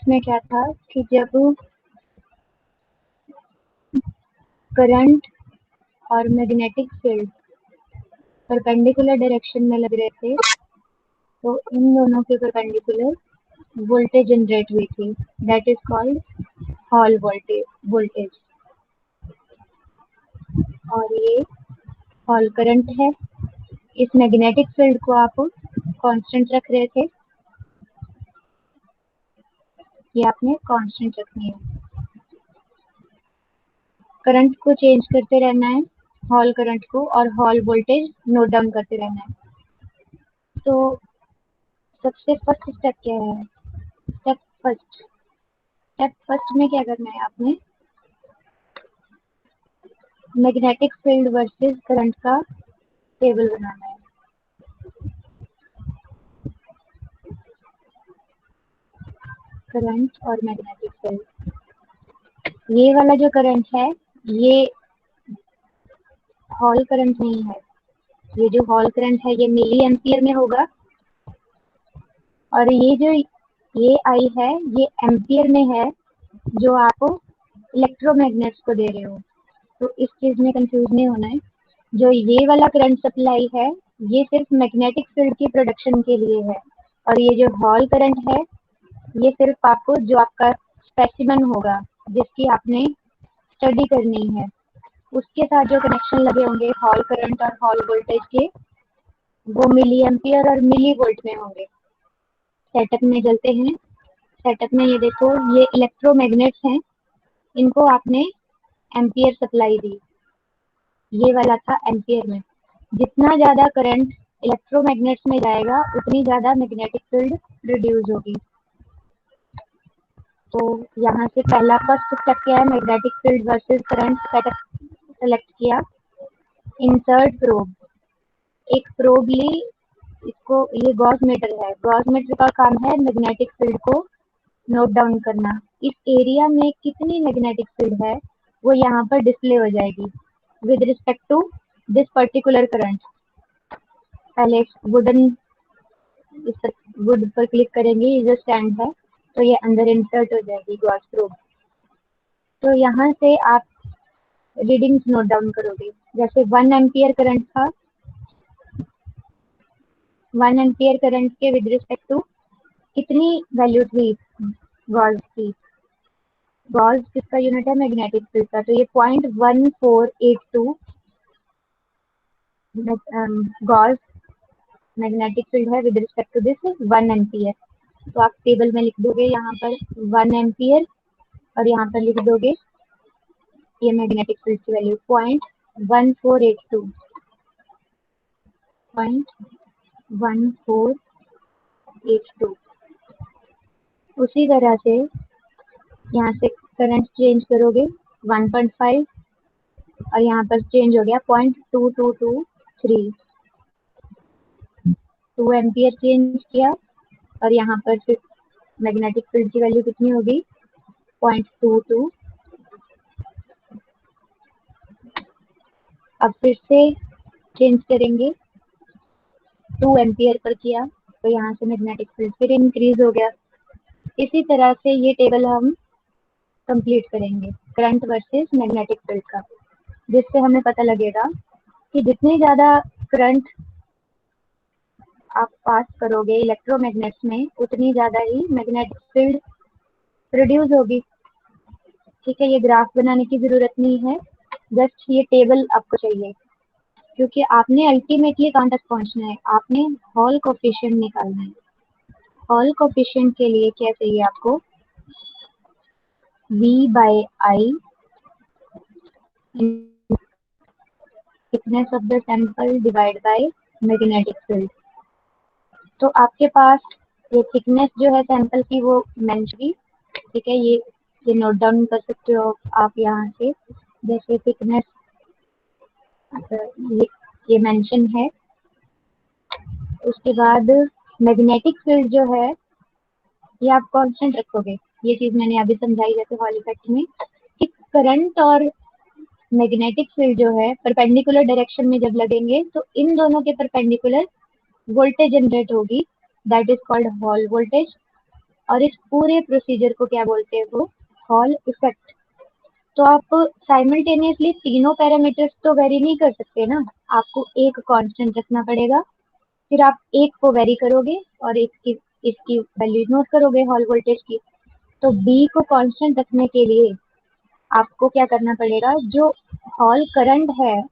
इसमें क्या था कि जब करंट और मैग्नेटिक फील्ड परपेंडिकुलर डायरेक्शन में लग रहे थे तो इन दोनों के परपेंडिकुलर वोल्टेज जनरेट हुई थी, that is called hall voltage. और ये हॉल करंट है। इस मैग्नेटिक फील्ड को आप कांस्टेंट रख रहे थे, ये आपने कांस्टेंट रखनी है। करंट को चेंज करते रहना है, हॉल करंट को, और हॉल वोल्टेज नोट डाउन करते रहना है। तो सबसे फर्स्ट स्टेप क्या है? स्टेप फर्स्ट में क्या करना है आपने? मैग्नेटिक फील्ड वर्सेस करंट का टेबल बनाना है। करंट और मैग्नेटिक फील्ड, ये वाला जो करंट है ये हॉल करंट नहीं है। ये जो हॉल करंट है ये मिली एम्पियर में होगा, और ये जो ये आई है ये एम्पियर में है, जो आप इलेक्ट्रोमैग्नेट्स को दे रहे हो। तो इस चीज में कंफ्यूज नहीं होना है। जो ये वाला करंट सप्लाई है ये सिर्फ मैग्नेटिक फील्ड की प्रोडक्शन के लिए है, और ये जो हॉल करंट है ये सिर्फ आपको, जो आपका स्पेसिमेन होगा जिसकी आपने स्टडी करनी है, उसके साथ जो कनेक्शन लगे होंगे हॉल करंट और हॉल वोल्टेज के, वो मिली एम्पियर और मिली वोल्ट में होंगे। सेटअप में चलते हैं। सेटअप में ये देखो, ये इलेक्ट्रोमैग्नेट्स हैं, इनको आपने एम्पियर सप्लाई दी, ये वाला था एम्पियर में। जितना ज्यादा करंट इलेक्ट्रोमैग्नेट्स में जाएगा उतनी ज्यादा मैग्नेटिक फील्ड प्रोड्यूस होगी। तो यहाँ से पहला फर्स्ट स्टेप क्या है? Magnetic field versus current setup select किया। इंसर्ट प्रोब, एक प्रोब ली, इसको, ये गॉस मीटर है। गॉस मीटर का काम है मैग्नेटिक फील्ड को नोट डाउन करना। इस एरिया में कितनी मैग्नेटिक फील्ड है वो यहाँ पर डिस्प्ले हो जाएगी with respect to this particular current. पहले वुडन, इस वुड पर क्लिक करेंगे, ये जो स्टैंड है तो ये अंदर इंसर्ट हो जाएगी गॉस प्रोब। तो यहाँ से आप रीडिंग्स नोट डाउन करोगे। जैसे 1 एम्पियर करंट था, 1 एम्पियर करंट के विद रिस्पेक्ट टू कितनी वैल्यू थी गॉस की? गॉस किसका यूनिट है? मैग्नेटिक फील्ड का। तो ये 0.1482 गॉस मैग्नेटिक फील्ड है with respect to this 1 ampere. तो आप टेबल में लिख दोगे यहाँ पर 1 एम्पियर, और यहाँ पर लिख दोगे ये मैग्नेटिक फील्ड की वैल्यू 0.1482 0.1482। उसी तरह से यहाँ से करंट चेंज करोगे 1.5, और यहाँ पर चेंज हो गया 0.2223, 2 एम्पियर चेंज किया, और यहाँ पर फिर मैग्नेटिक फील्ड की वैल्यू कितनी होगी? 0.22। अब फिर से चेंज करेंगे, 2 एम्पियर पर किया तो यहाँ से मैग्नेटिक फील्ड फिर इंक्रीज हो गया। इसी तरह से ये टेबल हम कंप्लीट करेंगे करंट वर्सेस मैग्नेटिक फील्ड का, जिससे हमें पता लगेगा कि जितनी ज्यादा करंट आप पास करोगे इलेक्ट्रोमैग्नेट्स में उतनी ज्यादा ही मैग्नेटिक फील्ड प्रोड्यूस होगी। ठीक है, ये ग्राफ बनाने की जरूरत नहीं है, जस्ट ये टेबल आपको चाहिए, क्योंकि आपने अल्टीमेटली कहाँ तक पहुंचना है? आपने हॉल कोफिशिएंट निकालना है। हॉल कोफिशिएंट के लिए क्या चाहिए आपको? V/I thickness of the sample divide by magnetic field. तो आपके पास ये थिकनेस जो है सैंपल की वो मेंशन, ठीक है, ये नोट डाउन कर सकते हो आप यहाँ से। जैसे थिकनेस ये मेंशन है। उसके बाद मैग्नेटिक फील्ड जो है ये आप कांस्टेंट रखोगे। ये चीज मैंने अभी समझाई जैसे हॉल इफेक्ट में, कि करंट और मैग्नेटिक फील्ड जो है परपेंडिकुलर डायरेक्शन में जब लगेंगे तो इन दोनों के परपेंडिकुलर वोल्टेज जनरेट होगी, that is called hall voltage. और इस पूरे प्रोसीजर को क्या बोलते हो? Hall effect. तो आप साइमल्टेनियसली तीनों पैरामीटर्स तो वेरी नहीं कर सकते ना, आपको एक कांस्टेंट रखना पड़ेगा, फिर आप एक को वेरी करोगे और इसकी वैल्यू नोट करोगे हॉल वोल्टेज की। तो बी को कांस्टेंट रखने के लिए आपको क्या करना पड़ेगा, जो हॉल करंट है,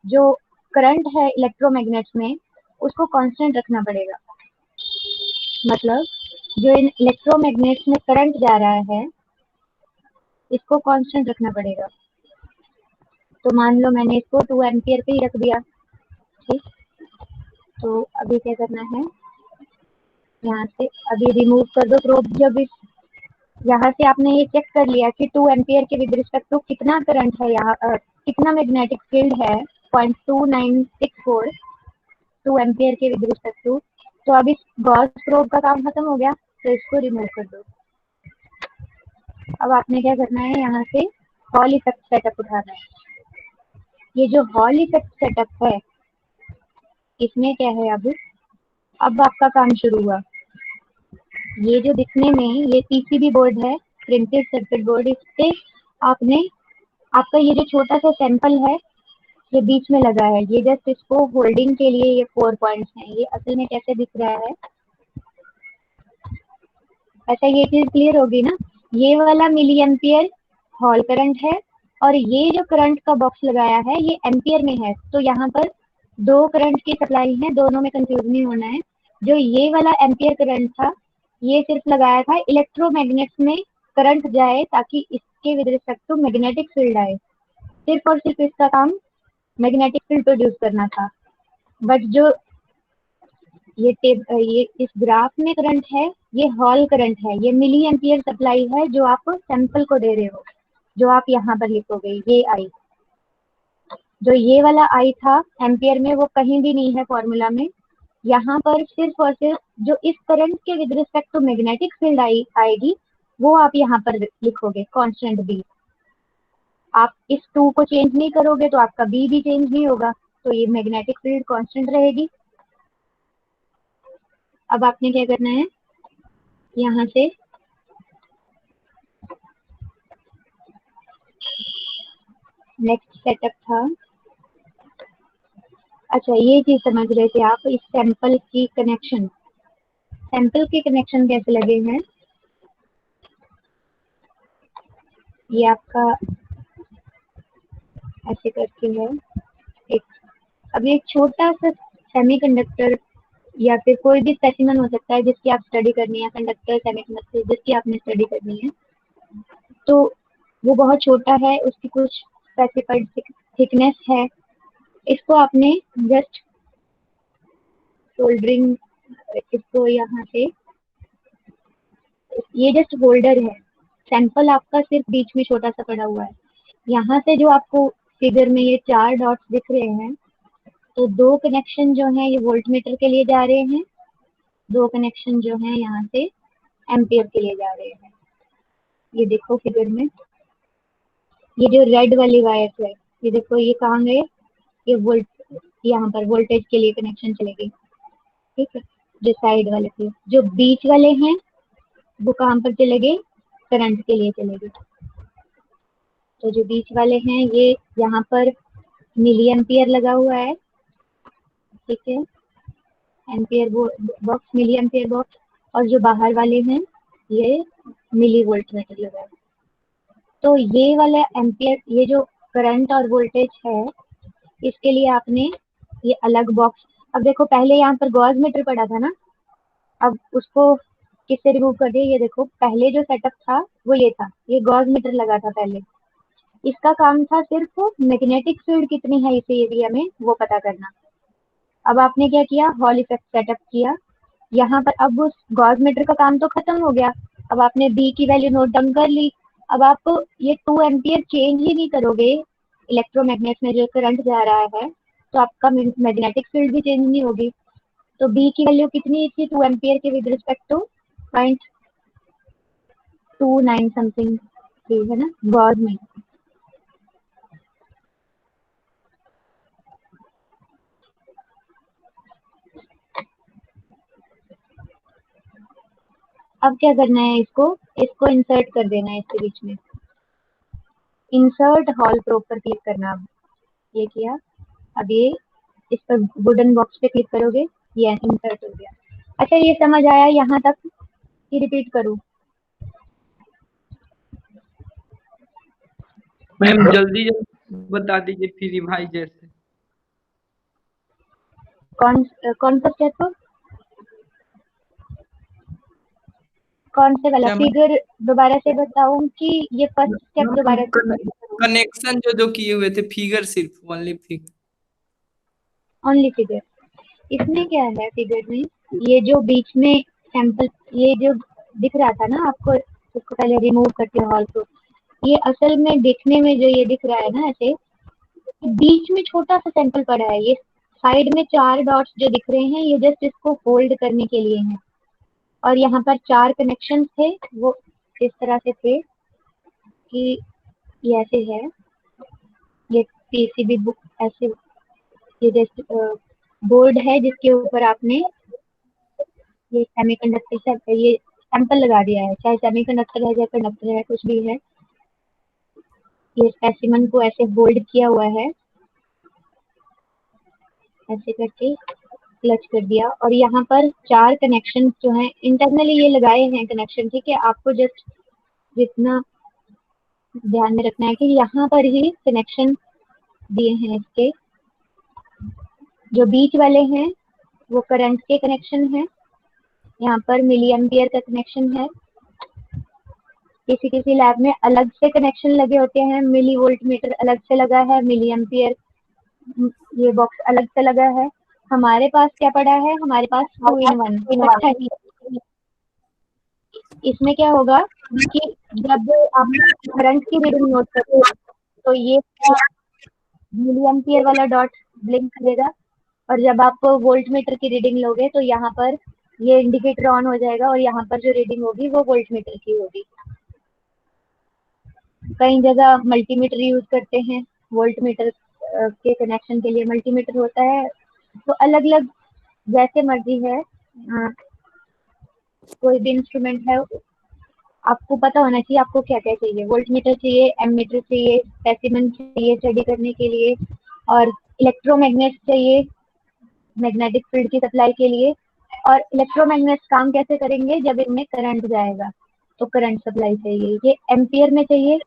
जो करंट है इलेक्ट्रोमैग्नेट्स में, उसको कांस्टेंट रखना पड़ेगा। मतलब जो इन इलेक्ट्रोमैग्नेट्स में करंट जा रहा है, इसको कांस्टेंट रखना पड़ेगा। तो मान लो मैंने इसको 2 एम्पियर पे ही रख दिया। ठीक, तो अभी क्या करना है, यहाँ से अभी रिमूव कर दो प्रोब। जब इस यहाँ से आपने ये चेक कर लिया कि 2 एम्पियर के विद रिस्पेक्ट टू कितना करंट है, यहाँ कितना मैग्नेटिक फील्ड है, 0.2964 2 एम्पियर के विद रिस्पेक्ट टू। तो अब इस गॉस प्रोब का काम खत्म हो गया, तो इसको रिमूव कर दो। अब आपने क्या करना है, यहाँ से हॉल इफेक्ट सेटअप उठाना है। ये जो हॉल इफेक्ट सेटअप है, इसमें क्या है, अब आपका काम शुरू हुआ। ये जो दिखने में ये पीसीबी बोर्ड है, प्रिंटेड सर्किट बोर्ड, इस पे आपने आपका ये जो छोटा सा सैंपल है, ये बीच में लगा है, ये जस्ट इसको होल्डिंग के लिए ये 4 पॉइंट्स हैं। ये असल में कैसे दिख रहा है, ऐसा ये चीज क्लियर होगी ना। ये वाला मिली एम्पियर हॉल करंट है, और ये जो करंट का बॉक्स लगाया है ये एम्पियर में है। तो यहाँ पर दो करंट की सप्लाई है, दोनों में कंफ्यूज नहीं होना है। जो ये वाला एम्पियर करंट था, ये सिर्फ लगाया था इलेक्ट्रोमैग्नेट्स में करंट जाए, ताकि इसके with respect to magnetic field आए। सिर्फ और सिर्फ इसका काम मैग्नेटिक फील्ड प्रोड्यूस करना था। बट जो ये इस ग्राफ में करंट है, ये हॉल करंट है, ये मिली एम्पियर सप्लाई है जो आप सैंपल को दे रहे हो। जो आप यहाँ पर लिखोगे ये आई, जो ये वाला आई था एम्पियर में, वो कहीं भी नहीं है फॉर्मूला में। यहाँ पर सिर्फ और सिर्फ जो इस करंट के with respect to magnetic field आएगी, वो आप यहाँ पर लिखोगे कांस्टेंट बी। आप इस 2 को चेंज नहीं करोगे तो आपका बी भी चेंज नहीं होगा, तो ये मैग्नेटिक फील्ड कांस्टेंट रहेगी। अब आपने क्या करना है, यहाँ से नेक्स्ट सेटअप था, अच्छा ये चीज समझ रहे थे आप, इस सैंपल की कनेक्शन, सैंपल के कनेक्शन कैसे लगे हैं। ये आपका ऐसे करके है एक, अब एक छोटा सा सेमीकंडक्टर या फिर कोई भी स्पेसिमेन हो सकता है जिसकी आप स्टडी करनी है, कंडक्टर सेमीकंडक्टर जिसकी आपने स्टडी करनी है, तो वो बहुत छोटा है, उसकी कुछ स्पेसिफाइड थिकनेस है। इसको आपने जस्ट सोल्डरिंग, इसको यहाँ से, ये जस्ट होल्डर है, सैंपल आपका सिर्फ बीच में छोटा सा पड़ा हुआ है। यहाँ से जो आपको फिगर में ये 4 डॉट्स दिख रहे हैं, तो 2 कनेक्शन जो है ये वोल्ट मीटर के लिए जा रहे हैं, 2 कनेक्शन जो है यहाँ से एम्पियर के लिए जा रहे हैं। ये देखो फिगर में, ये जो रेड वाली वायर है, ये देखो ये कहाँ गए, ये वोल्ट, यहाँ पर वोल्टेज के लिए कनेक्शन चलेगी। ठीक है, जो साइड वाले थे, जो बीच वाले हैं वो कहाँ पर चले गए, करंट के लिए चले गए। तो जो बीच वाले हैं ये यहाँ पर मिली एम्पियर लगा हुआ है, ठीक है, ampere box, milli ampere box, और जो बाहर वाले हैं ये मिली वोल्ट मीटर लगा है। तो ये वाला एम्पियर, ये जो करंट और वोल्टेज है, इसके लिए आपने ये अलग बॉक्स, अब देखो पहले यहाँ पर गॉस मीटर पड़ा था ना, अब उसको किससे रिमूव कर दिया, ये देखो पहले जो सेटअप था वो ये था, ये गॉस मीटर लगा था पहले, इसका काम था सिर्फ मैग्नेटिक फील्ड कितनी है इस एरिया में वो पता करना। अब आपने क्या किया, हॉल इफेक्ट सेटअप किया यहाँ पर। अब उस गॉस मीटर का काम तो खत्म हो गया, अब आपने बी की वैल्यू नोट डाउन कर ली। अब आप ये 2 एम्पियर चेंज ही नहीं करोगे इलेक्ट्रोमैग्नेट में जो करंट जा रहा है, तो आपका मैग्नेटिक फील्ड भी चेंज नहीं होगी। तो बी की वैल्यू कितनी थी 2 एम्पियर के विद रिस्पेक्ट टू 0.29 समथिंग थी, है ना गॉस में। अब क्या करना है, इसको इंसर्ट कर देना है इसके बीच में। इंसर्ट हॉल प्रोब पर क्लिक करना। अब ये किया, अब ये इस पर वुडन बॉक्स पे क्लिक करोगे, ये इंसर्ट हो गया। अच्छा, ये समझ आया यहाँ तक कि रिपीट करूँ? मैम जल्दी जल्दी बता दीजिए फिर रिवाइज जैसे। कौन सा स्टेप हो? कौन से वाला क्या मैम? फिगर दोबारा से बताऊं कि ये फर्स्ट स्टेप दोबारा से करूं? कनेक्शन जो किए हुए थे, फिगर सिर्फ ओनली फिगर। Only figure. इसमें क्या है, फिगर में ये जो बीच में सैंपल, ये जो दिख रहा था ना आपको, इसको पहले रिमूव करते हॉल को। ये असल में देखने में जो ये दिख रहा है ना ऐसे, बीच में छोटा सा सैंपल पड़ा है। ये साइड में 4 डॉट्स जो दिख रहे हैं, ये जस्ट इसको होल्ड करने के लिए हैं। और यहाँ पर 4 कनेक्शन थे, वो इस तरह से थे कि ये ऐसे है, ये पीसीबी बुक ऐसे, ये जैसे बोर्ड है जिसके ऊपर आपने ये सेमीकंडक्टर से ये सैंपल लगा दिया है, चाहे सेमीकंडक्टर है, चाहे कंडक्टर है, कुछ भी है। ये स्पेसिमन को ऐसे होल्ड किया हुआ है, ऐसे करके क्लच कर दिया। और यहाँ पर 4 कनेक्शन जो हैं इंटरनली ये लगाए हैं कनेक्शन, ठीक है। आपको जस्ट जितना ध्यान में रखना है कि यहाँ पर ही कनेक्शन दिए हैं इसके, जो बीच वाले हैं वो करंट के कनेक्शन है। यहाँ पर मिली एम्पियर का कनेक्शन है। किसी किसी लैब में अलग से कनेक्शन लगे होते हैं, मिली वोल्ट मीटर अलग से लगा है, मिली एम्पियर ये बॉक्स अलग से लगा है। हमारे पास क्या पड़ा है, हमारे पास 2 in 1 इकट्ठा ही। इसमें क्या होगा कि जब आप करंट की रीडिंग नोट करते हो तो ये मिली एम्पियर वाला डॉट ब्लिंक करेगा, और जब आप वोल्ट मीटर की रीडिंग लोगे तो यहाँ पर ये इंडिकेटर ऑन हो जाएगा, और यहाँ पर जो रीडिंग होगी वो वोल्ट मीटर की होगी। कई जगह मल्टीमीटर यूज करते हैं, वोल्ट मीटर के कनेक्शन के लिए मल्टीमीटर होता है। तो अलग अलग जैसे मर्जी है, कोई भी इंस्ट्रूमेंट है, आपको पता होना चाहिए आपको क्या क्या चाहिए। वोल्ट मीटर चाहिए, एमीटर चाहिए, स्पेसिमेन चाहिए स्टडी करने के लिए, और इलेक्ट्रोमैग्नेट चाहिए मैग्नेटिक फील्ड की सप्लाई के लिए। और इलेक्ट्रोमैग्नेट काम कैसे करेंगे, जब इनमें करंट जाएगा तो करंट सप्लाई चाहिए, ये एम्पियर में चाहिए।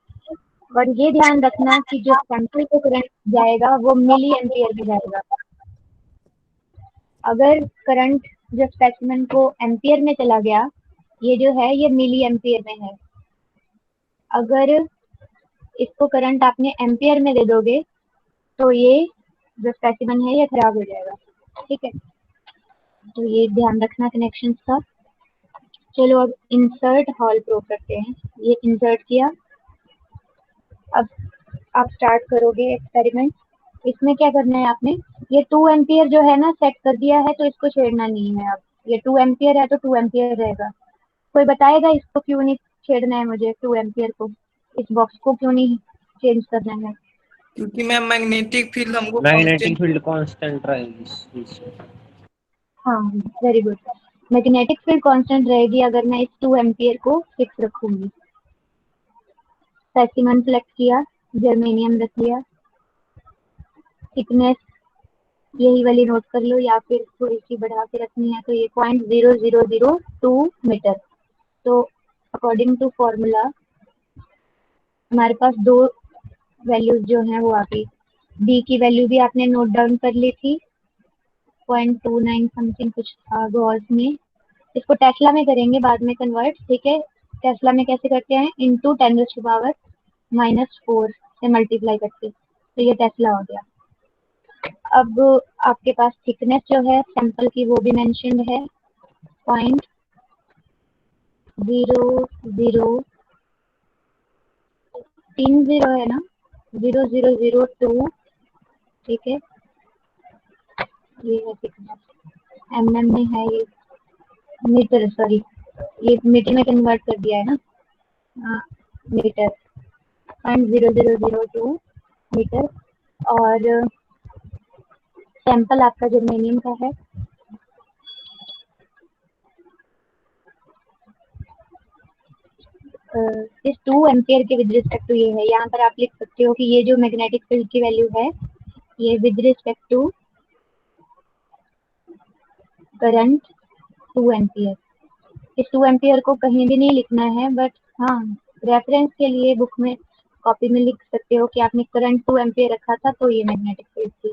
और ये ध्यान रखना कि जो सैंपल को करंट जाएगा वो मिली एम्पियर में जाएगा। अगर करंट जो स्पेसिमेन को एम्पियर में चला गया, ये जो है ये मिली एम्पियर में है। अगर इसको करंट आपने एम्पियर में दे दोगे तो ये जो स्पेसिमेन है ये खराब हो जाएगा, ठीक है। तो ये ध्यान रखना कनेक्शन का। चलो अब इंसर्ट हॉल प्रो करते हैं। ये इंसर्ट किया, अब आप स्टार्ट करोगे एक्सपेरिमेंट। इसमें क्या करना है आपने, ये 2 एम्पियर जो है ना सेट कर दिया है, तो इसको छेड़ना नहीं है। अब ये 2 एम्पियर है तो 2 एम्पियर रहेगा। कोई बताएगा इसको क्यों नहीं छेड़ना है मुझे, 2 एम्पियर को, इस बॉक्स को क्यों नहीं चेंज करना है? क्योंकि मैम मैग्नेटिक फील्ड हमको मैग्नेटिक कांस्टेंट। फील्ड कांस्टेंट रहेगी हाँ, very good. Magnetic field constant रहेगी अगर मैं इस 2 एम्पियर को फिक्स रखूंगी। स्पेसिमेन सेलेक्ट किया, जर्मेनियम रख लिया, थिकनेस यही वाली नोट कर लो, या फिर थोड़ी सी बढ़ा के रखनी है तो ये 0.0002 मीटर। तो अकॉर्डिंग टू फॉर्मूला हमारे पास 2 वैल्यूज जो हैं वो आ गई। डी की वैल्यू भी आपने नोट डाउन कर ली थी, 0.29 समथिंग कुछ था गॉस में। इसको टेस्ला में करेंगे बाद में कन्वर्ट, ठीक है। टेस्ला में कैसे करते हैं, इंटू 10⁻⁻⁴ से मल्टीप्लाई करके, तो ये टेस्ला हो गया। अब आपके पास थिकनेस जो है सैंपल की वो भी मेंशन्ड है, 0.0030 है ना, 0002, ठीक है। ये है थिकनेस, एमएम में है ये, मीटर सॉरी, ये मीटर में कन्वर्ट कर दिया है ना, हाँ मीटर, 0.0002 मीटर। और सैंपल आपका जर्मेनियम का है, इस 2 एम्पियर के विद रिस्पेक्ट टू ये है, यहाँ पर आप लिख सकते हो कि ये जो मैग्नेटिक फील्ड की वैल्यू है ये with respect to current 2 ampere. इस 2 एम्पियर को कहीं भी नहीं लिखना है, बट हाँ रेफरेंस के लिए बुक में कॉपी में लिख सकते हो कि आपने करंट 2 एम्पियर रखा था तो ये मैग्नेटिक फील्ड थी।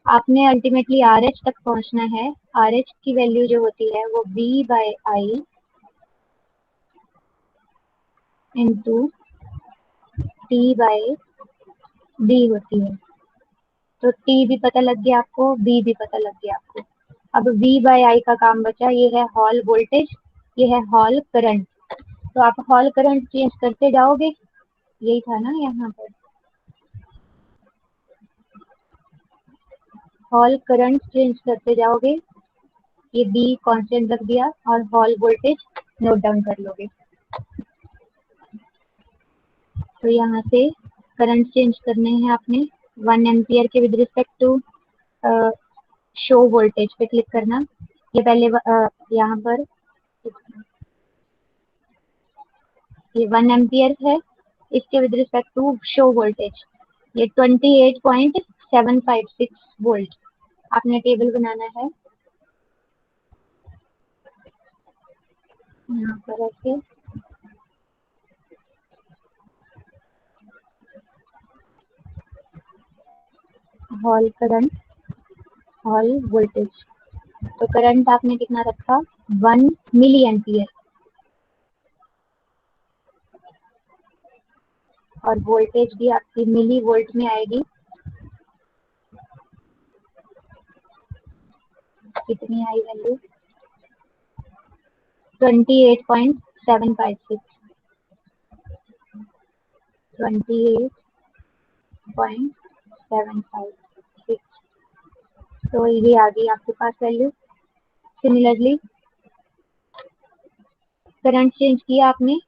आपने अल्टीमेटली आर एच तक पहुंचना है। आर एच की वैल्यू जो होती है वो बी बाय आई इंटू टी बाय डी होती है। तो टी भी पता लग गया आपको, बी भी पता लग गया आपको। अब वी बाय आई का काम बचा, ये है हॉल वोल्टेज, ये है हॉल करंट। तो आप हॉल करंट चेंज करते जाओगे, यही था ना यहाँ पर, हॉल करंट चेंज करते जाओगे, ये बी कांस्टेंट रख दिया और हॉल वोल्टेज नोट डाउन कर लोगे। तो यहाँ से करंट चेंज करने हैं आपने 1 एम्पियर के with respect to show voltage पे क्लिक करना। ये पहले यहाँ पर ये 1 एम्पियर है, इसके with respect to show voltage ये 28.756 वोल्ट आपने टेबल बनाना है। यहाँ पर ऐसे हॉल करंट हॉल वोल्टेज, तो करंट आपने कितना रखा 1 मिली एम्पियर और वोल्टेज भी आपकी मिली वोल्ट में आएगी। कितनी आई वैल्यू 28.756 28.756। तो ये आ गई आपके पास वैल्यू। सिमिलरली करंट चेंज किया आपने।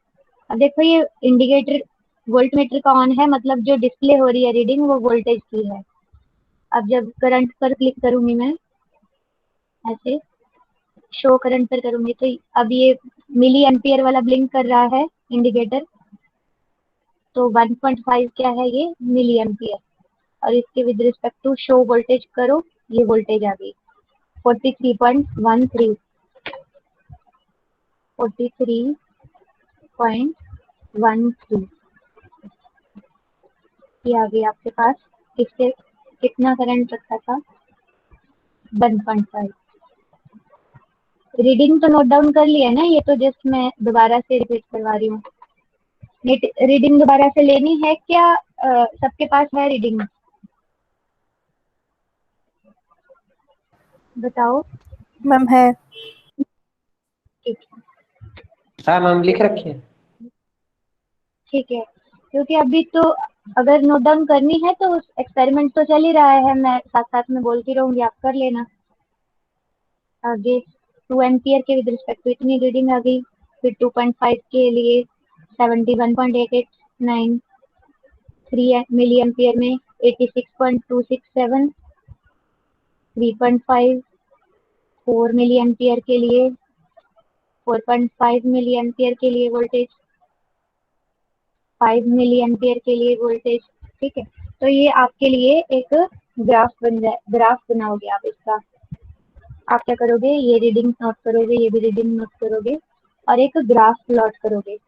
अब देखो ये इंडिकेटर वोल्टमीटर का ऑन है, मतलब जो डिस्प्ले हो रही है रीडिंग वो वोल्टेज की है। अब जब करंट पर क्लिक करूंगी मैं, ऐसे शो करंट पर करूंगी तो अब ये मिली एम्पियर वाला ब्लिंक कर रहा है इंडिकेटर। तो 1.5 क्या है ये मिली एम्पियर, और इसके with respect to show voltage करो, ये वोल्टेज आ गई 43.13 43.13 ये आ गई आपके पास। इससे कितना करंट रखा था 1.5। रीडिंग तो नोट डाउन कर लिया ना, ये तो जस्ट मैं दोबारा से रिपीट करवा रही हूँ। रीडिंग दोबारा से लेनी है क्या? सबके पास है रीडिंग? बताओ। मैम है। ठीक हाँ मैम लिख रखी है। ठीक है, क्योंकि अभी तो अगर नोट डाउन करनी है तो एक्सपेरिमेंट तो चल ही रहा है, मैं साथ साथ में बोलती रहूंगी, आप कर लेना। आगे 2 एम्पियर के विद रिस्पेक्ट टू इतनी रीडिंग आ गई। फिर 2.5 के लिए 71.889, 3 मिली एम्पियर में 86.267, 3.5 4 मिली एम्पियर के लिए 4.5 मिली एम्पियर के लिए वोल्टेज, 5 मिली एम्पियर के लिए वोल्टेज। ठीक है, तो ये आपके लिए एक ग्राफ बन जाए, ग्राफ बनाओगे आप इसका। आप क्या करोगे, ये रीडिंग नोट करोगे, ये भी रीडिंग नोट करोगे और एक ग्राफ प्लॉट करोगे।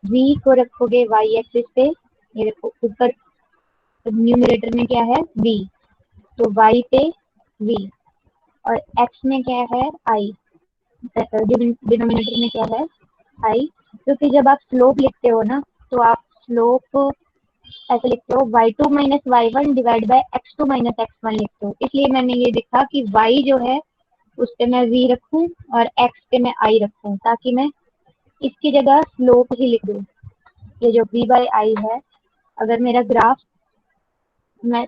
v को रखोगे y एक्सिस पे, ये देखो ऊपर न्यूमरेटर में क्या है v, तो y पे v, और x में क्या है i, डिनोमिनेटर में क्या है i। क्योंकि जब आप स्लोप लिखते हो ना तो आप स्लोप ऐसे लिखते हो y2 minus y1 divide by x2 minus x1 लिखते हो, इसलिए मैंने ये लिखा कि y जो है उस पे मैं v रखूं और x पे मैं i रखूं, ताकि मैं इसकी जगह स्लोप ही लिख दूं। ये जो v बाय i है, अगर मेरा ग्राफ मैं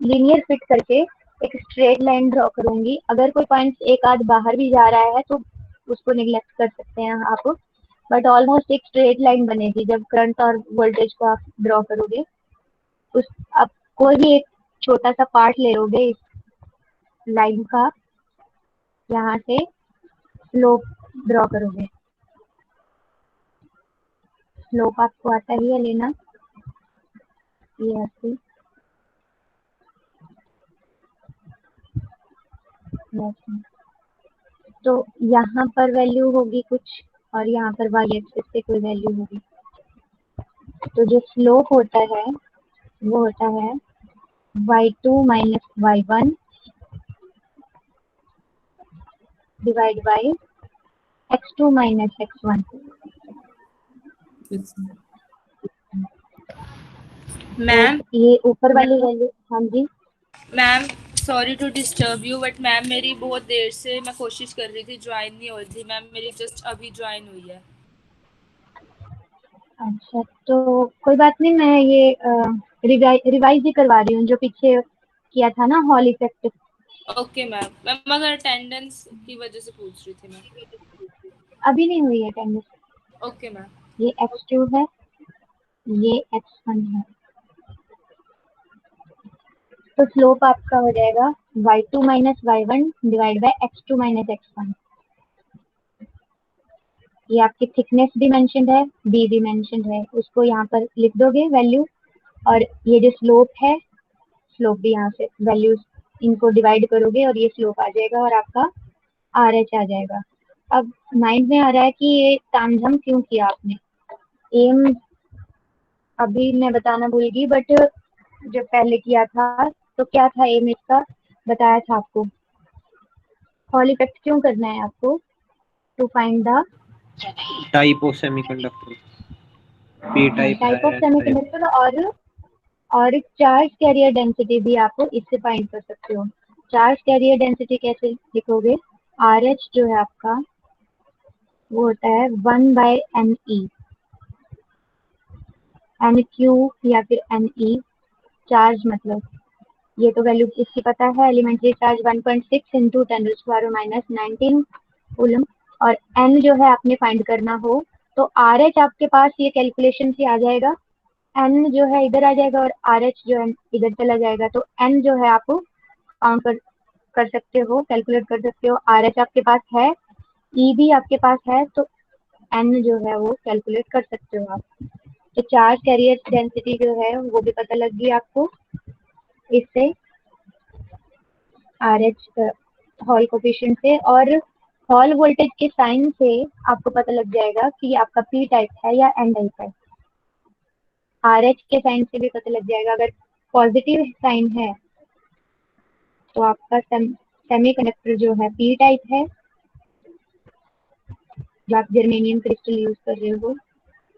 लीनियर फिट करके एक स्ट्रेट लाइन ड्रॉ करूंगी, अगर कोई पॉइंट एक आध बाहर भी जा रहा है तो उसको निगलेक्ट कर सकते हैं आप, बट ऑलमोस्ट एक स्ट्रेट लाइन बनेगी जब करंट और वोल्टेज को आप ड्रॉ करोगे। उस आप कोई भी एक छोटा सा पार्ट ले लोगे इस लाइन का, यहाँ से स्लोप ड्रॉ करोगे। स्लोप आपको आता ही है लेना, ये ऐसे वैसे। तो यहाँ पर वैल्यू होगी कुछ और यहाँ पर वाई एक्सिस पे कोई वैल्यू होगी। तो जो स्लोप होता है वो होता है y2 minus y1 divide by x2 minus x1। Ma'am तो ये ऊपर वाली वैल्यू, हाँ जी ma'am sorry to disturb you but ma'am मेरी बहुत देर से मैं कोशिश कर रही थी, ज्वाइन नहीं हो रही थी मैम, मेरी जस्ट अभी ज्वाइन हुई है। अच्छा, तो कोई बात नहीं, मैं ये रिवाइज ही करवा रही हूँ जो पीछे किया था ना hall effect. Okay ma'am, ma'am मगर अटेंडेंस की वजह से पूछ रही थी मैं। अभी नहीं हुई है अटेंडेंस। Okay ma'am. ये x2 है, ये x1 है। तो स्लोप आपका हो जाएगा y2 minus y1 divide by x2 minus x1। ये आपकी थिकनेस भी मेंशन्ड है, b भी मेंशन्ड है, उसको यहाँ पर लिख दोगे वैल्यू, और ये जो स्लोप है, स्लोप भी यहाँ से वैल्यूज इनको डिवाइड करोगे और ये स्लोप आ जाएगा और आपका RH आ जाएगा। अब माइंड में आ रहा है कि ये तामझाम क्यों किया आपने। एम अभी मैं बताना भूल गई, बट जब पहले किया था तो क्या था एम इसका, बताया था आपको। हॉल इफेक्ट क्यों करना है आपको, to find the type of semiconductor, P type type of है, सेमीकंडक्टर, और चार्ज कैरियर डेंसिटी भी आप इससे फाइंड कर सकते हो। चार्ज कैरियर डेंसिटी कैसे लिखोगे, RH जो है आपका वो होता है 1/NE, NQ या फिर NE, चार्ज मतलब ये तो वैल्यू इसकी पता है, एलिमेंट्री चार्ज 1.6 इंटू 10⁻⁻19 कूलम। और n जो है आपने फाइंड करना हो तो RH आपके पास ये कैलकुलेशन से आ जाएगा, n जो है इधर आ जाएगा और RH जो है इधर चला जाएगा। तो n जो है आप काउंट कर सकते हो, कैलकुलेट कर सकते हो। RH आपके पास है, E भी आपके पास है, तो n जो है वो कैलकुलेट कर सकते हो आप। तो चार्ज कैरियर डेंसिटी जो है वो भी पता लग गई आपको इससे, RH हॉल कोफिशिएंट से, और हॉल वोल्टेज के साइन से आपको पता लग जाएगा कि आपका पी टाइप है या एन टाइप है। RH के साइन से भी पता लग जाएगा, अगर पॉजिटिव साइन है तो आपका सेमीकंडक्टर जो है पी टाइप है, जो आप जर्मेनियम क्रिस्टल यूज कर रहे हो।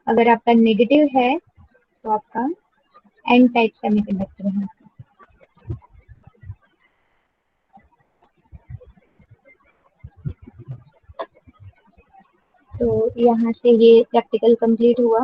अगर आपका नेगेटिव है तो आपका एन टाइप सेमीकंडक्टर है। तो यहाँ से ये प्रैक्टिकल कंप्लीट हुआ।